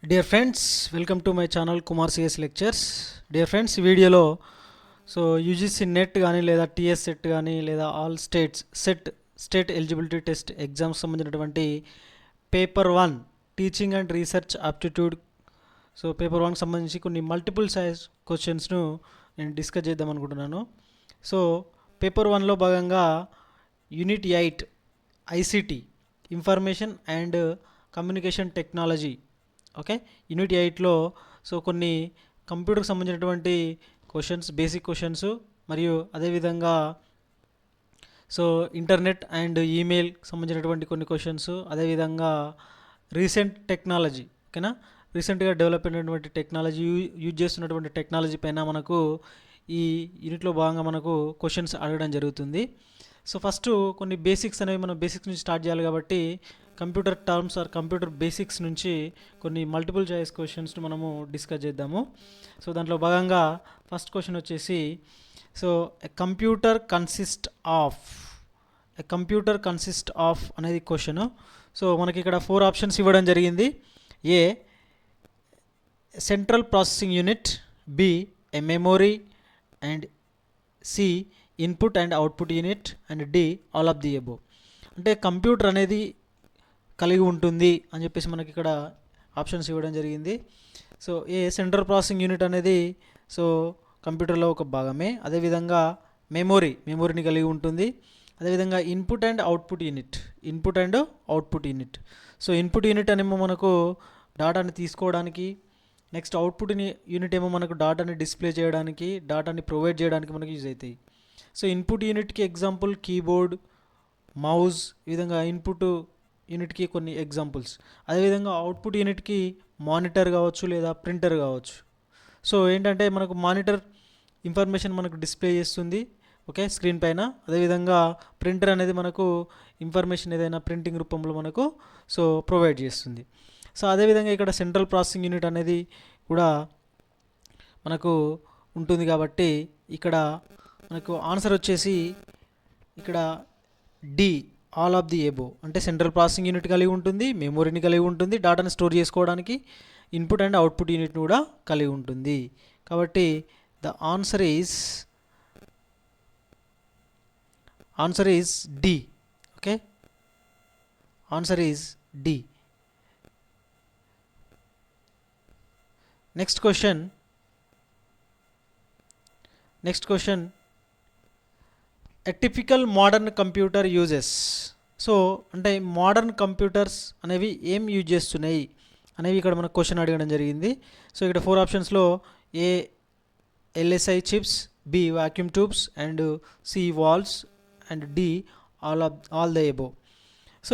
Dear friends, welcome to my channel Kumar CS lectures. Dear friends, ఈ వీడియోలో UGC net కానీ లేదా టీఎస్ సెట్ కానీ లేదా all state eligibility test exams సంబంధించినటువంటి paper 1 teaching and research aptitude paper 1కి సంబంధించి కొన్ని మల్టిపుల్ చాయిస్ క్వశ్చన్స్ను నేను డిస్కస్ చేద్దాం అనుకుంటున్నాను. పేపర్ 1లో భాగంగా unit 8 ICT information and communication technology. Unit 8లో కొన్ని కంప్యూటర్కి సంబంధించినటువంటి క్వశ్చన్స్, బేసిక్ క్వశ్చన్స్, మరియు అదేవిధంగా ఇంటర్నెట్ అండ్ ఈమెయిల్ సంబంధించినటువంటి కొన్ని క్వశ్చన్స్, అదేవిధంగా రీసెంట్ టెక్నాలజీ, రీసెంట్గా డెవలప్ అయినటువంటి టెక్నాలజీ, యూజ్ చేస్తున్నటువంటి టెక్నాలజీ పైన మనకు ఈ యూనిట్లో భాగంగా మనకు క్వశ్చన్స్ అడగడం జరుగుతుంది. ఫస్ట్ కొన్ని బేసిక్స్ అనేవి మనం బేసిక్స్ నుంచి స్టార్ట్ చేయాలి కాబట్టి computer terms or computer basics నుంచి కొన్ని మల్టిపుల్ చాయిస్ క్వశ్చన్స్ని మనము డిస్కస్ చేద్దాము. దాంట్లో భాగంగా ఫస్ట్ క్వశ్చన్ వచ్చేసి ఎ కంప్యూటర్ కన్సిస్ట్ ఆఫ్ అనేది క్వశ్చన్. మనకి ఇక్కడ 4 ఆప్షన్స్ ఇవ్వడం జరిగింది. A central processing unit, B a memory, and C input and output unit, and D all of the above. అంటే కంప్యూటర్ అనేది కలిగి ఉంటుంది అని చెప్పేసి మనకి ఇక్కడ ఆప్షన్స్ ఇవ్వడం జరిగింది. ఏ సెంట్రల్ ప్రాసెసింగ్ యూనిట్ అనేది కంప్యూటర్లో ఒక భాగమే. అదేవిధంగా మెమొరీని కలిగి ఉంటుంది. అదేవిధంగా input and output unit. Input unit అనేమో మనకు డాటాని తీసుకోవడానికి, నెక్స్ట్ అవుట్పుట్ యూనిట్ ఏమో మనకు డాటాని డిస్ప్లే చేయడానికి, డాటాని ప్రొవైడ్ చేయడానికి మనకు యూజ్ అవుతాయి. ఇన్పుట్ యూనిట్కి ఎగ్జాంపుల్ కీబోర్డ్, మౌస్, ఈ విధంగా ఇన్పుట్ యూనిట్కి కొన్ని ఎగ్జాంపుల్స్. అదేవిధంగా అవుట్పుట్ యూనిట్కి మానిటర్ కావచ్చు లేదా ప్రింటర్ కావచ్చు. ఏంటంటే మనకు మానిటర్ ఇన్ఫర్మేషన్ మనకు డిస్ప్లే చేస్తుంది స్క్రీన్ పైన. అదేవిధంగా ప్రింటర్ అనేది మనకు ఇన్ఫర్మేషన్ ఏదైనా ప్రింటింగ్ రూపంలో మనకు ప్రొవైడ్ చేస్తుంది. అదేవిధంగా ఇక్కడ సెంట్రల్ ప్రాసెసింగ్ యూనిట్ అనేది కూడా మనకు ఉంటుంది కాబట్టి ఇక్కడ మనకు ఆన్సర్ వచ్చేసి ఇక్కడ D all of the above. అంటే సెంట్రల్ ప్రాసెసింగ్ యూనిట్ కలిగి ఉంటుంది, మెమొరీని కలిగి ఉంటుంది, డాటాని స్టోర్ చేసుకోవడానికి ఇన్పుట్ అండ్ అవుట్పుట్ యూనిట్ని కూడా కలిగి ఉంటుంది. కాబట్టి the answer is D. Answer is D. Next question a typical modern computer uses. అంటే మోడర్న్ కంప్యూటర్స్ అనేవి ఏం యూజ్ చేస్తున్నాయి అనేవి ఇక్కడ మనకు క్వశ్చన్ అడగడం జరిగింది. ఇక్కడ 4 ఆప్షన్స్లో A LSI chips, B vacuum tubes, and C valves, and D all the above.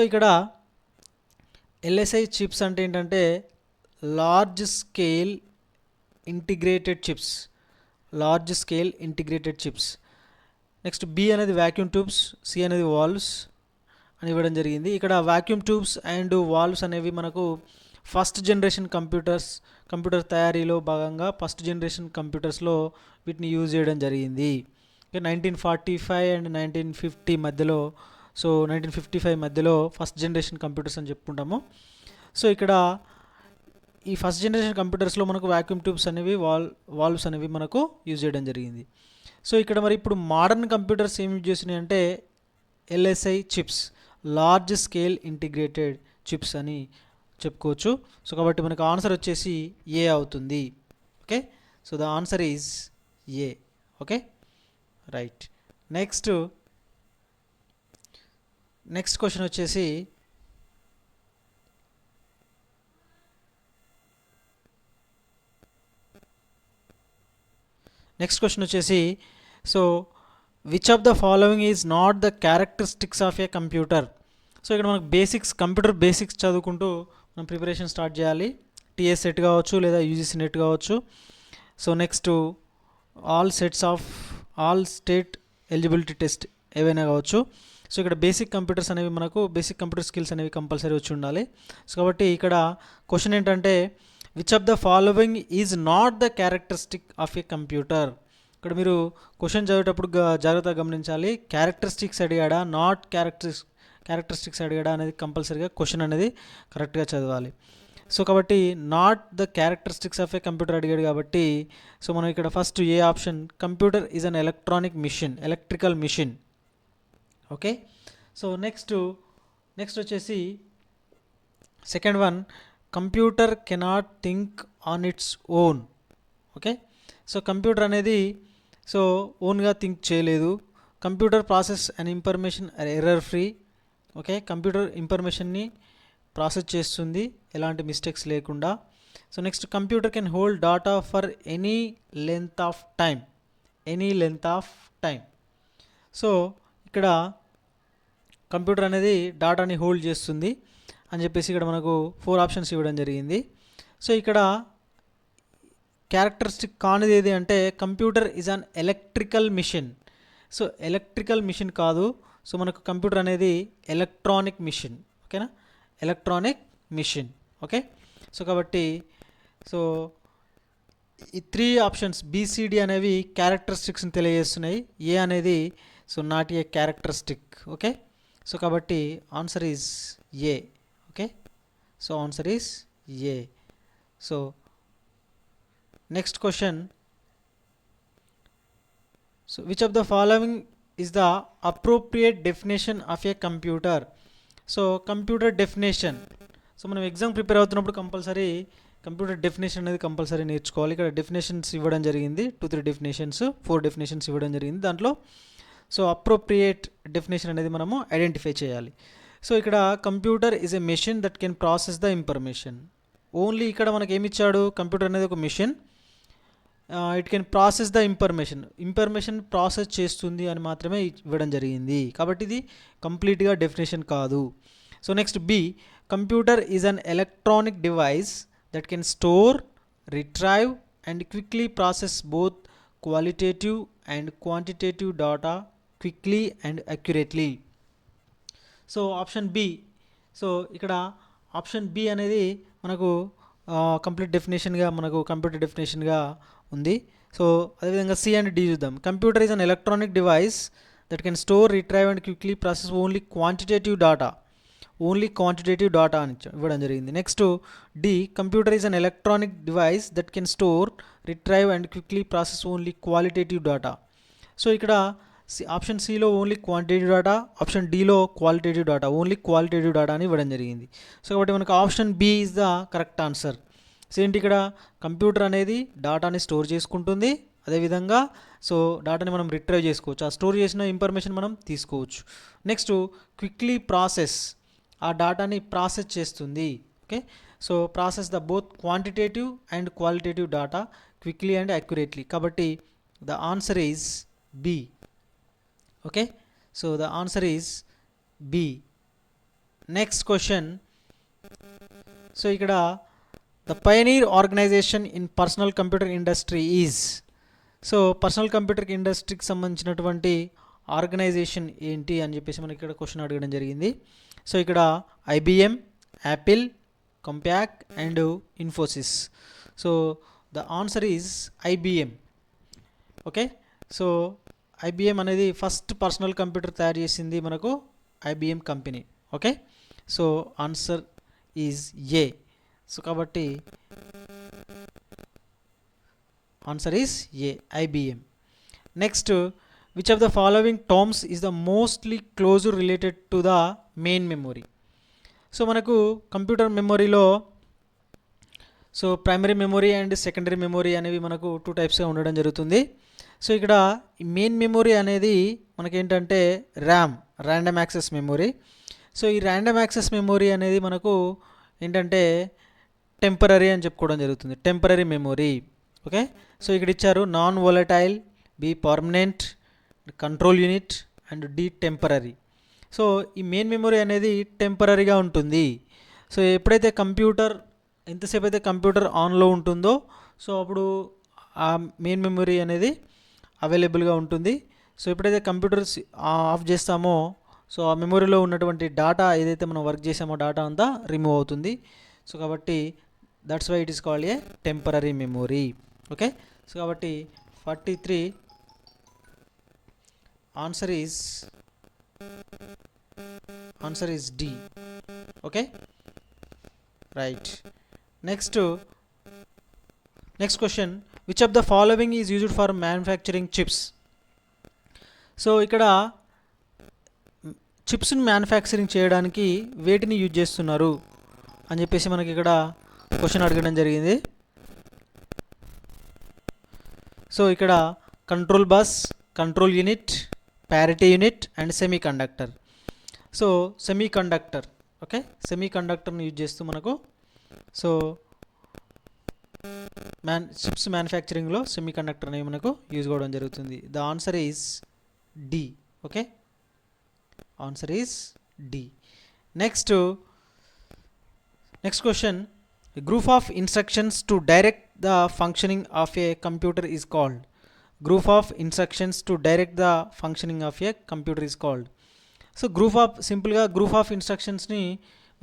ఇక్కడ ఎల్ఎస్ఐ చిప్స్ అంటే ఏంటంటే large scale integrated chips. Next B అనేది వాక్యూమ్ ట్యూబ్స్, సి అనేది వాల్వ్స్ అని ఇవ్వడం జరిగింది. ఇక్కడ వాక్యూమ్ ట్యూబ్స్ అండ్ వాల్వ్స్ అనేవి మనకు ఫస్ట్ జనరేషన్ కంప్యూటర్ తయారీలో భాగంగా ఫస్ట్ జనరేషన్ కంప్యూటర్స్లో వీటిని యూజ్ చేయడం జరిగింది. 1945 అండ్ 1950 మధ్యలో 1955 మధ్యలో ఫస్ట్ జనరేషన్ కంప్యూటర్స్ అని చెప్పుకుంటాము. ఇక్కడ ఈ ఫస్ట్ జనరేషన్ కంప్యూటర్స్లో మనకు వాక్యూమ్ ట్యూబ్స్ అనేవి వాల్వ్స్ అనేవి మనకు యూజ్ చేయడం జరిగింది. ఇక్కడ మరి ఇప్పుడు మోడర్న్ కంప్యూటర్స్ ఏం యూజ్ చేస్తున్నాయి అంటే LSI chips, large scale integrated chips అని చెప్పుకోవచ్చు. కాబట్టి మనకు ఆన్సర్ వచ్చేసి ఏ అవుతుంది. The answer is A. Right. Next question వచ్చేసి which of the following is not the characteristics of a computer. ఇక్కడ మనకు కంప్యూటర్ బేసిక్స్ చదువుకుంటూ మనం ప్రిపరేషన్ స్టార్ట్ చేయాలి. టీఎస్ సెట్ కావచ్చు లేదా యూజీసీ నెట్ కావచ్చు. Next all state eligibility test ఏవైనా కావచ్చు. ఇక్కడ బేసిక్ కంప్యూటర్స్ అనేవి మనకు బేసిక్ కంప్యూటర్ స్కిల్స్ అనేవి కంపల్సరీ వచ్చి ఉండాలి. కాబట్టి ఇక్కడ క్వశ్చన్ ఏంటంటే which of the following is not the characteristic of a computer. ఇక్కడ మీరు క్వశ్చన్ చదివేటప్పుడు జాగ్రత్తగా గమనించాలి. క్యారెక్టరిస్టిక్స్ అడిగాడా, నాట్ క్యారెక్టరిస్టిక్స్ అడిగాడా అనేది కంపల్సరీగా క్వశ్చన్ అనేది కరెక్ట్గా చదవాలి. సో కాబట్టి not the characteristics of a computer అడిగాడు కాబట్టి సో మనం ఇక్కడ first A option computer is an electronic machine, electrical machine. Okay, so next వచ్చేసి second one computer cannot think on its own. Okay, so computer అనేది so ఓన్గా think చేయలేదు. Computer process and information error free. Okay, computer ఇన్ఫర్మేషన్ని process చేస్తుంది ఎలాంటి mistakes లేకుండా. So next computer can hold data for any length of time, so ఇక్కడ computer అనేది డాటాని హోల్డ్ చేస్తుంది అని చెప్పేసి ఇక్కడ మనకు 4 ఆప్షన్స్ ఇవ్వడం జరిగింది. సో ఇక్కడ క్యారెక్టరిస్టిక్ కానిది ఏది అంటే computer is an electrical machine. So electrical machine కాదు, సో మనకు కంప్యూటర్ అనేది ఎలక్ట్రానిక్ మిషన్. ఓకేనా, ఎలక్ట్రానిక్ మిషన్. ఓకే, సో కాబట్టి సో ఈ 3 ఆప్షన్స్ BCD అనేవి క్యారెక్టరిస్టిక్స్ని తెలియజేస్తున్నాయి. ఏ అనేది so not A characteristic. Okay, so కాబట్టి answer is A. Okay, so answer is A. So next question, so which of the following is the appropriate definition of a computer. So computer definition, so మనం exam prepare అవుతున్నప్పుడు compulsory computer definition అనేది compulsory నేర్చుకోవాలి. ఇక్కడ definitions ఇవ్వడం జరిగింది, 2-3 definitions, 4 definitions ఇవ్వడం జరిగింది. దాంట్లో సో అప్రోప్రియేట్ డెఫినేషన్ అనేది మనము ఐడెంటిఫై చేయాలి. సో ఇక్కడ computer is a machine that can process the information. Only ఇక్కడ మనకి ఏమి ఇచ్చాడు, కంప్యూటర్ అనేది ఒక machine, it can process the information process చేస్తుంది అని మాత్రమే ఇవ్వడం జరిగింది. కాబట్టి ఇది కంప్లీట్గా డెఫినేషన్ కాదు. So next B, computer is an electronic device that can store, retrieve and quickly process both qualitative and quantitative data quickly and accurately. So option B, so ఇక్కడ ఆప్షన్ బి అనేది మనకు కంప్లీట్ డెఫినేషన్గా మనకు computer డెఫినేషన్గా ఉంది. So అదేవిధంగా C and D చూద్దాం. Computer is an electronic device that can store, retrieve and quickly process only quantitative data అని ఇవ్వడం జరిగింది. Next D, computer is an electronic device that can store, retrieve and quickly process only qualitative data. So ఇక్కడ option సిలో only quantitative data, option డిలో qualitative data, only qualitative data అని ఇవ్వడం జరిగింది. సో కాబట్టి మనకు option B is the correct answer. So ఏంటి ఇక్కడ కంప్యూటర్ అనేది డాటాని స్టోర్ చేసుకుంటుంది, అదేవిధంగా సో డాటాని మనం రిట్రైవ్ చేసుకోవచ్చు, ఆ స్టోర్ చేసిన ఇన్ఫర్మేషన్ మనం తీసుకోవచ్చు. నెక్స్ట్ క్విక్లీ ప్రాసెస్, ఆ డాటాని ప్రాసెస్ చేస్తుంది. Okay, so process the both quantitative and qualitative data quickly and accurately. కాబట్టి the answer is B. Okay, so the answer is B. Next question, so ఇక్కడ the pioneer organisation in personal computer industry is. So personal computer ఇండస్ట్రీకి సంబంధించినటువంటి organisation ఏంటి అని చెప్పేసి మనకి ఇక్కడ question అడగడం జరిగింది. సో ఇక్కడ IBM, Apple, Compaq and Infosys. So the answer is IBM. Okay, so IBM అనేది ఫస్ట్ పర్సనల్ కంప్యూటర్ తయారు చేసింది మనకు IBM company. Okay, so answer is A. So కాబట్టి answer is A, IBM. Next, which of the following terms is the mostly close related to the main memory. So మనకు కంప్యూటర్ మెమొరీలో so primary memory and secondary memory అనేవి మనకు 2 టైప్స్గా ఉండడం జరుగుతుంది. So ఇక్కడ ఈ మెయిన్ మెమొరీ అనేది మనకేంటంటే ర్యాండమ్ యాక్సెస్ మెమొరీ. సో ఈ ర్యాండమ్ యాక్సెస్ మెమొరీ అనేది మనకు ఏంటంటే టెంపరరీ అని చెప్పుకోవడం జరుగుతుంది, టెంపరరీ మెమొరీ. ఓకే, సో ఇక్కడ ఇచ్చారు non volatile, B permanent, control unit and D temporary. So ఈ మెయిన్ మెమొరీ అనేది టెంపరరీగా ఉంటుంది. సో ఎప్పుడైతే కంప్యూటర్ ఎంతసేపు అయితే కంప్యూటర్ ఆన్లో ఉంటుందో సో అప్పుడు ఆ మెయిన్ మెమొరీ అనేది అవైలబుల్గా ఉంటుంది. సో ఎప్పుడైతే కంప్యూటర్ ఆఫ్ చేస్తామో సో ఆ మెమొరీలో ఉన్నటువంటి డేటా ఏదైతే మనం వర్క్ చేసామో డేటా అంతా రిమూవ్ అవుతుంది. సో కాబట్టి that's why it is called a temporary memory. Okay, so కాబట్టి 43 answer is D. Okay, right. Next question, which of the following is used for manufacturing chips. So ఇక్కడ చిప్స్ని manufacturing చేయడానికి వేటిని use చేస్తున్నారు అని చెప్పేసి మనకి ఇక్కడ క్వశ్చన్ అడగడం జరిగింది. సో ఇక్కడ control bus, control unit, parity unit and semiconductor. So semiconductor, okay, సెమీ కండక్టర్ని యూజ్ చేస్తూ మనకు సో చిప్స్ మ్యానుఫ్యాక్చరింగ్లో సెమీ కండక్టర్ అనేవి మనకు యూజ్ కావడం జరుగుతుంది. The answer is D. Okay, answer is D. Next question, group of instructions to direct the functioning of a computer is called. Group of instructions to direct the functioning of a computer is called. So సింపుల్గా group of ఇన్స్ట్రక్షన్స్ని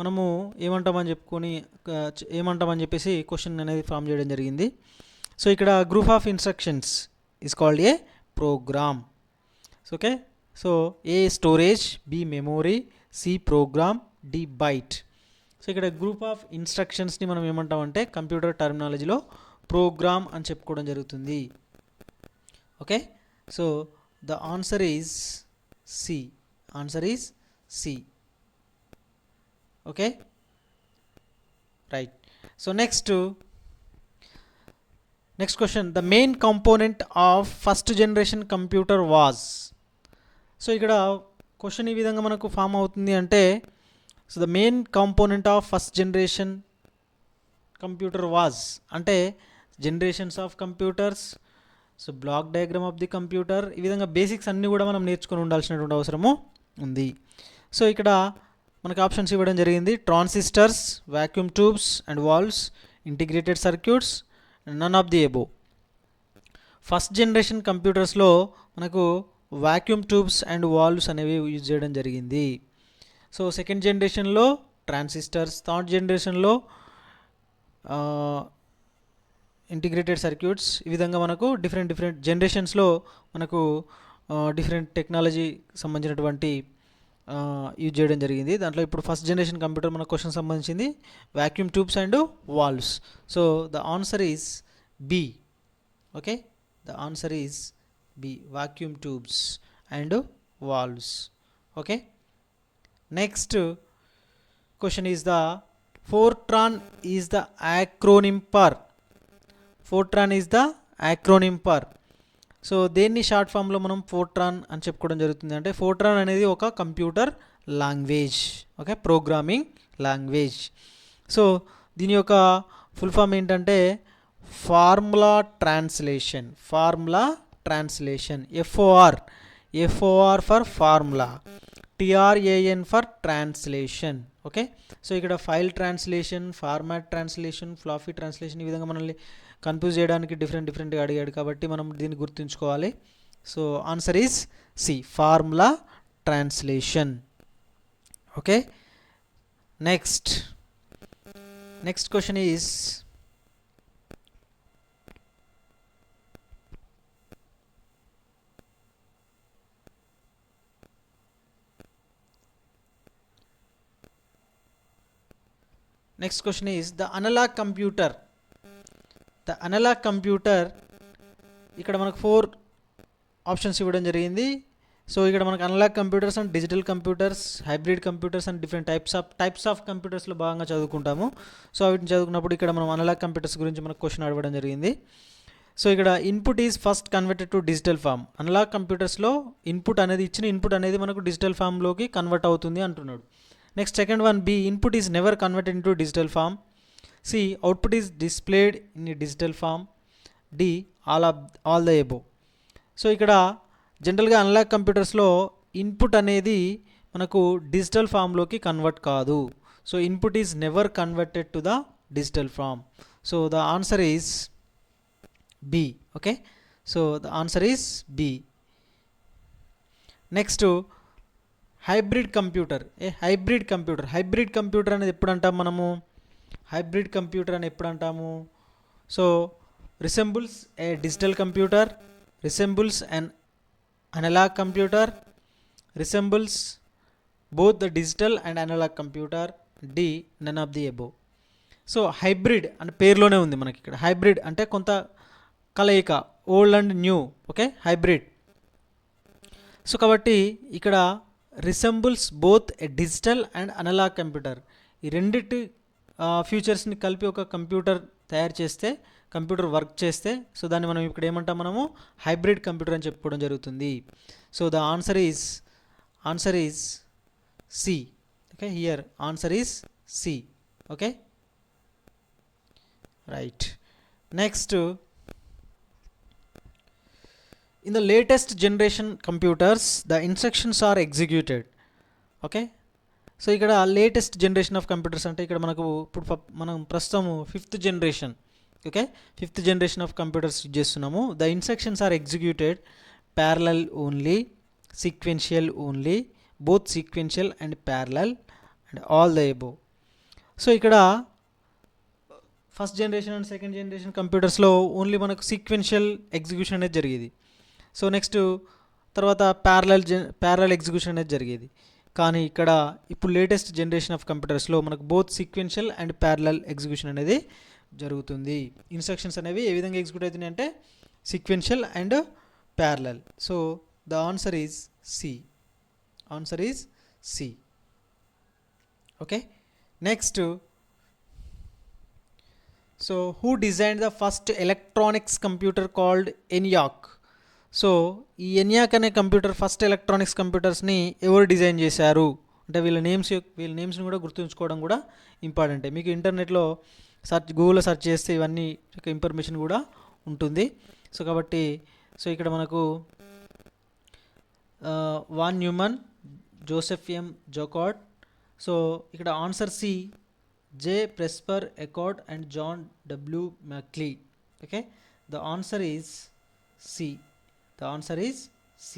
మనము ఏమంటామని చెప్పేసి question అనేది form చేయడం జరిగింది. So ఇక్కడ group of instructions is called a program. Okay, so A storage, B memory, C program, D byte. So ఇక్కడ group of ఇన్స్ట్రక్షన్స్ని మనం ఏమంటామంటే కంప్యూటర్ టర్మినాలజీలో ప్రోగ్రామ్ అని చెప్పుకోవడం జరుగుతుంది. Okay, so the answer is C. Answer is C. Okay, right. So next question, the main component of first generation computer was. So ఇక్కడ question ఈ విధంగా మనకు ఫామ్ అవుతుంది అంటే, so the main component of first generation computer was అంటే generations of computers, so block diagram of the computer, ఈ విధంగా basics అన్నీ కూడా మనం నేర్చుకొని ఉండాల్సినటువంటి అవసరము ఉంది. సో ఇక్కడ మనకు ఆప్షన్స్ ఇవ్వడం జరిగింది: transistors, vacuum tubes and valves, integrated circuits, none of the above. First generation కంప్యూటర్స్లో మనకు వాక్యూమ్ ట్యూబ్స్ అండ్ వాల్వ్స్ అనేవి యూజ్ చేయడం జరిగింది. సో సెకండ్ జనరేషన్లో ట్రాన్సిస్టర్స్, థర్డ్ జనరేషన్లో ఇంటిగ్రేటెడ్ సర్క్యూట్స్. ఈ విధంగా మనకు డిఫరెంట్ జనరేషన్స్లో మనకు డిఫరెంట్ టెక్నాలజీ సంబంధించినటువంటి యూజ్ చేయడం జరిగింది. దాంట్లో ఇప్పుడు ఫస్ట్ జనరేషన్ కంప్యూటర్ మన క్వశ్చన్ సంబంధించింది vacuum tubes and valves. So the answer is B. Okay, the answer is B, vacuum tubes and valves. Okay, next question is the Fortran is the acronym for. Fortran is the acronym for. So దేన్ని short ఫామ్లో మనం Fortran అని చెప్పుకోవడం జరుగుతుంది అంటే, FORTRAN అనేది ఒక computer language, okay, programming language. So దీని యొక్క ఫుల్ ఫామ్ ఏంటంటే formula translation. F O R for formula, T R A N for translation. Okay, so ఇక్కడ file translation, format translation, floppy translation, ఈ విధంగా మనల్ని కన్ఫ్యూజ్ చేయడానికి డిఫరెంట్గా అడిగాడు కాబట్టి మనం దీన్ని గుర్తుంచుకోవాలి. So answer is C, formula translation. Okay, next question is the analogue computer. The analogue computer, ఇక్కడ మనకు 4 ఆప్షన్స్ ఇవ్వడం జరిగింది. సో ఇక్కడ మనకు analogue computers and digital computers, hybrid computers and different types of కంప్యూటర్స్లో భాగంగా చదువుకుంటాము. సో వీటిని చదువుకున్నప్పుడు ఇక్కడ మనం అనలాగ్ కంప్యూటర్స్ గురించి మనకు క్వశ్చన్ అడగడం జరిగింది. సో ఇక్కడ input is first converted to digital form. Analog కంప్యూటర్స్లో ఇన్పుట్ అనేది మనకు డిజిటల్ ఫామ్లోకి కన్వర్ట్ అవుతుంది అంటున్నాడు. Next second one, B, input is never converted into digital form. C, output is displayed in digital form. D, all the above. So ఇక్కడ జనరల్గా analog కంప్యూటర్స్లో input అనేది మనకు డిజిటల్ ఫామ్లోకి కన్వర్ట్ కాదు. So input is never converted to the digital form. So the answer is B. Okay, so the answer is B. Next hybrid computer. Hybrid computer అనేది ఎప్పుడు అంటాం మనము? So resembles a digital computer, resembles an analog computer, resembles both the digital and analog computer. D, none of the above. So hybrid అంటే పేరులోనే ఉంది మనకి ఇక్కడ. Hybrid అంటే కొంత కలయిక, old and new. Okay, hybrid. So కాబట్టి ఇక్కడ resembles both a digital and analog computer. ఈ రెండిటి ఫ్యూచర్స్ని కలిపి ఒక కంప్యూటర్ తయారు చేస్తే, కంప్యూటర్ వర్క్ చేస్తే, సో దాన్ని మనం ఇక్కడ ఏమంటాం, మనము హైబ్రిడ్ కంప్యూటర్ అని చెప్పుకోవడం జరుగుతుంది. So the answer is C. Okay, here answer is C. Okay, right. Next, in the latest generation computers the instructions are executed. Okay, so ఇక్కడ లేటెస్ట్ జనరేషన్ ఆఫ్ కంప్యూటర్స్ అంటే ఇక్కడ మనకు ఇప్పుడు మనం ప్రస్తుతం 5th generation. Okay, 5th generation of computers use చేస్తున్నాము. The instructions are executed parallel only, sequential only, both sequential and parallel and all the above. So ఇక్కడ first generation and second generation కంప్యూటర్స్లో only మనకు sequential execution అనేది జరిగేది. So next తర్వాత parallel execution అనేది జరిగేది. కానీ ఇక్కడ ఇప్పుడు లేటెస్ట్ జనరేషన్ ఆఫ్ కంప్యూటర్స్లో మనకు both sequential and parallel execution అనేది జరుగుతుంది. ఇన్స్ట్రక్షన్స్ అనేవి ఏ విధంగా ఎగ్జిక్యూట్ అవుతున్నాయి అంటే sequential and parallel. So the answer is C. Answer is C. Okay, next, so who designed the first electronics computer called ENIAC? So ఈ ENIAC అనే computer, first electronics కంప్యూటర్స్ని ఎవరు డిజైన్ చేశారు అంటే వీళ్ళ నేమ్స్ని కూడా గుర్తుంచుకోవడం కూడా ఇంపార్టెంటే. మీకు ఇంటర్నెట్లో గూగుల్లో సెర్చ్ చేస్తే ఇవన్నీ ఇన్ఫర్మేషన్ కూడా ఉంటుంది. సో కాబట్టి ఇక్కడ మనకు von Neumann, Joseph M Jacquard. So ఇక్కడ answer C, J Presper Eckert and John W Mauchly. Okay, the answer is C. The answer is C.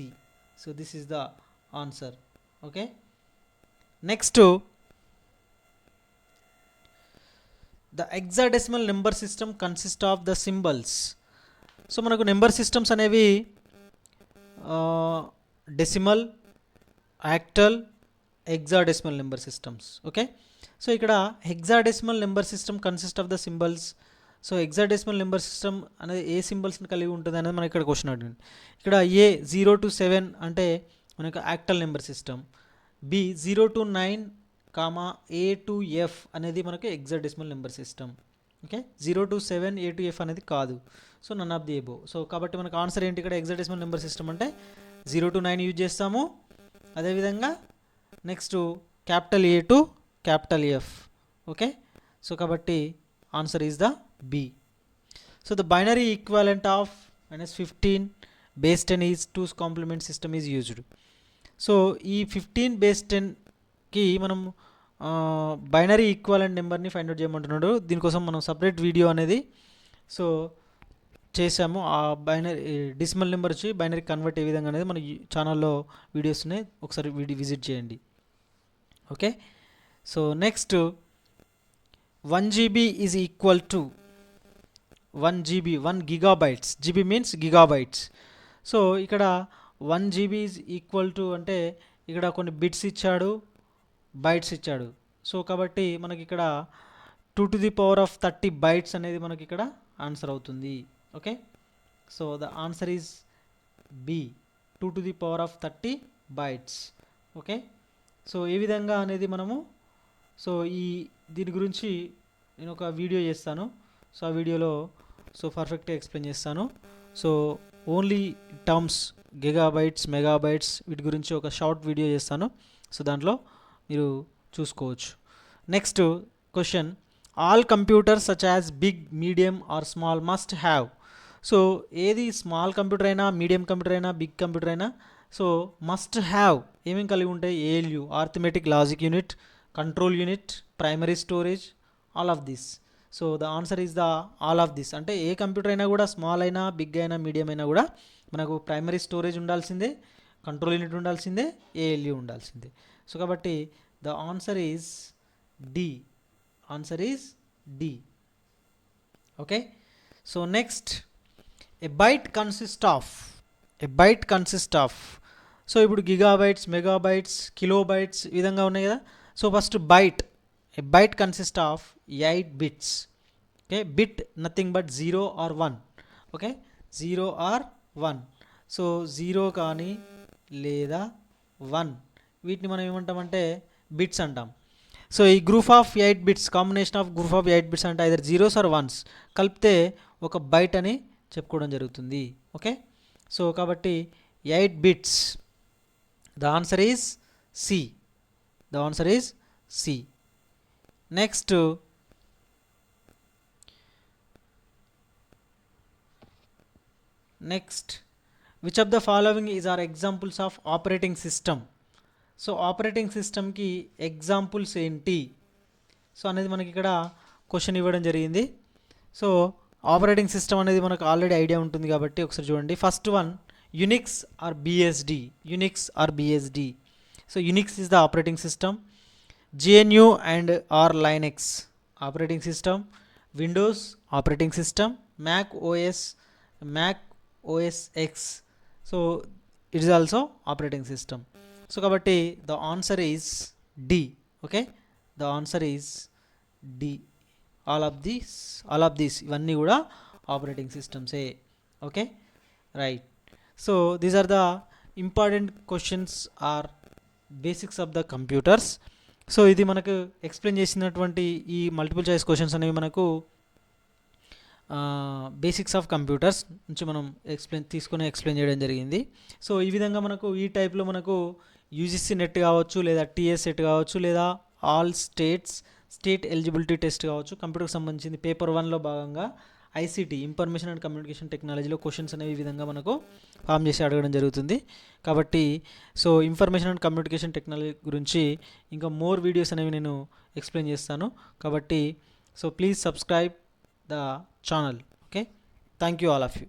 So this is the answer. Okay, next, the hexadecimal number system consists of the symbols. So manaku number systems అనేవి decimal, octal, hexadecimal number systems. Okay, so ఇక్కడ hexadecimal number system consists of the symbols. So hexadecimal number system అనేది ఏ సింబల్స్ని కలిగి ఉంటుంది అనేది మనకి ఇక్కడ question అడిగింది. ఇక్కడ ఏ 0 to 7 అంటే మనకు octal number system, B 0 to 9, A to F అనేది మనకు hexadecimal number system. Okay, 0 to 7, A to F అనేది కాదు. So none of the above. So కాబట్టి మనకు ఆన్సర్ ఏంటి ఇక్కడ? హెక్సాడెసిమల్ నెంబర్ సిస్టమ్ అంటే 0 to 9 యూజ్ చేస్తాము. అదేవిధంగా next capital A to capital F. Okay, so కాబట్టి answer is the B. So the binary equivalent of -15 base 10 is 2's complement system is used. So ఈ 15 base 10కి మనం binary equivalent నెంబర్ని find out చేయమంటున్నాడు. దీనికోసం మనం సపరేట్ వీడియో అనేది so చేసాము. ఆ బైనరీ డెసిమల్ నెంబర్ వచ్చి బైనరీ కన్వర్ట్ ఏ విధంగా అనేది మన ఛానల్లో వీడియోస్ ఉన్నాయి, ఒకసారి విజిట్ చేయండి. Okay, so next 1 GB is equal to 1 GB, 1 gigabytes. GB means gigabytes. So ఇక్కడ 1 GB is equal to అంటే ఇక్కడ కొన్ని బిట్స్ ఇచ్చాడు, బైట్స్ ఇచ్చాడు. సో కాబట్టి మనకి ఇక్కడ 2 to the power of 30 bytes అనేది మనకి ఇక్కడ ఆన్సర్ అవుతుంది. Okay, so the answer is B, 2 to the power of 30 bytes. Okay, so ఏ విధంగా అనేది మనము సో దీని గురించి నేను ఒక వీడియో చేస్తాను. సో ఆ వీడియోలో సో పర్ఫెక్ట్గా ఎక్స్ప్లెయిన్ చేస్తాను. So only terms gigabytes, megabytes వీటి గురించి ఒక షార్ట్ వీడియో చేస్తాను. సో దాంట్లో మీరు చూసుకోవచ్చు. Next question, all computers such as big, medium or small must have. So ఏది స్మాల్ కంప్యూటర్ అయినా, మీడియం కంప్యూటర్ అయినా, బిగ్ కంప్యూటర్ అయినా సో మస్ట్ హ్యావ్ ఏమేమి కలిగి ఉంటాయి? ALU, arithmetic logic unit, control unit, primary storage, all of this. So the answer is the all of this. అంటే ఏ computer అయినా కూడా, స్మాల్ అయినా, బిగ్ అయినా, మీడియం అయినా కూడా మనకు ప్రైమరీ స్టోరేజ్ ఉండాల్సిందే, కంట్రోల్ యూనిట్ ఉండాల్సిందే, ALU ఉండాల్సిందే. సో కాబట్టి the answer is D. Answer is D. Okay, so next, a byte consist of so ఇప్పుడు గిగాబైట్స్, మెగాబైట్స్, కిలోబైట్స్ ఈ విధంగా ఉన్నాయి కదా. So first byte a byte consists of 8 bits. Okay, bit nothing but 0 or 1. Okay, 0 or 1. So 0 కానీ లేదా 1 వీటిని మనం ఏమంటామంటే బిట్స్ అంటాం. సో ఈ group of 8 bits, combination of group of 8 bits అంటే ఐదర్ జీరోస్ ఆర్ వన్స్ కలిపితే ఒక బైట్ అని చెప్పుకోవడం జరుగుతుంది. ఓకే, సో కాబట్టి 8 bits, the answer is C. The answer is C. Next which of the following is are examples of operating system. So operating సిస్టమ్కి examples ఏంటి so అనేది మనకి ఇక్కడ క్వశ్చన్ ఇవ్వడం జరిగింది. సో ఆపరేటింగ్ సిస్టమ్ అనేది మనకు ఆల్రెడీ ఐడియా ఉంటుంది కాబట్టి ఒకసారి చూడండి. First one, Unix or BSD. Unix or BSD. So Unix is the operating system. GNU and or Linux operating system. Windows operating system. Mac OS X, so it is also operating system. So kabatti the answer is D. Okay, the answer is D. all of these ivanni kuda operating systems. Okay, right. So these are the important questions or basics of the computers. So ఇది మనకు explain చేసినటువంటి ఈ multiple choice questions అనేవి మనకు basics of computers నుంచి మనం explain చేయడం జరిగింది. సో ఈ విధంగా మనకు ఈ టైప్లో మనకు యూజీసీ నెట్ కావచ్చు, లేదా టీఎస్ సెట్ కావచ్చు, లేదా ఆల్ స్టేట్ ఎలిజిబిలిటీ టెస్ట్ కావచ్చు, కంప్యూటర్కి సంబంధించింది పేపర్ 1లో భాగంగా ఐసీటీ, ఇన్ఫర్మేషన్ అండ్ కమ్యూనికేషన్ టెక్నాలజీలో క్వశ్చన్స్ అనేవి ఈ విధంగా మనకు ఫామ్ చేసి అడగడం జరుగుతుంది. కాబట్టి so information and communication technology గురించి ఇంకా మోర్ వీడియోస్ అనేవి నేను ఎక్స్ప్లెయిన్ చేస్తాను. కాబట్టి so please subscribe the channel. Okay, thank you all of you.